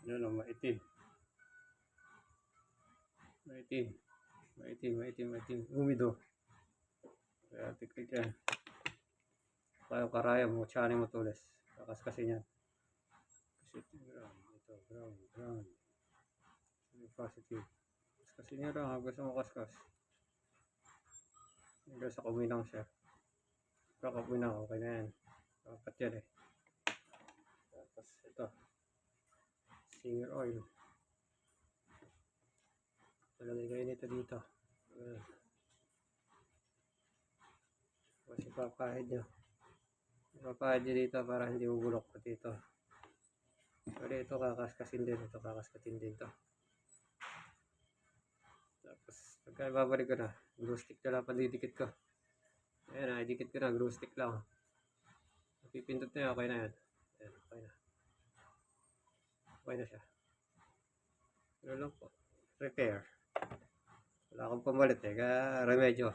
Ano, maitim. Maitim. Maitim. Umido. Kaya tiktik yan. Kaya karaya mo, tsani mo tulis. Kakaskasin yan. Kasi ito, ground. Positive. Kaskasin nyo lang hanggang sa makaskas. Hanggang sa kuminang siya. Kakakuminang, okay na yan. Dapat yan eh. Tapos ito. Singer oil. Talagay kayo nito dito. Kasi papahid nyo. Papahid nyo dito para hindi bubulok ko dito. Pero ito kakaskasin din. Ito kakaskasin din to. Tapos pagka babalik ko na, glue stick na lang pandidikit ko. Ayan, nakidikit ko na, glue stick lang. Pipindot na yun, okay na yan. Ayan, okay na. Okay na siya. Ano lang po. Repair. Wala akong pamalit eh, kaya remedyo.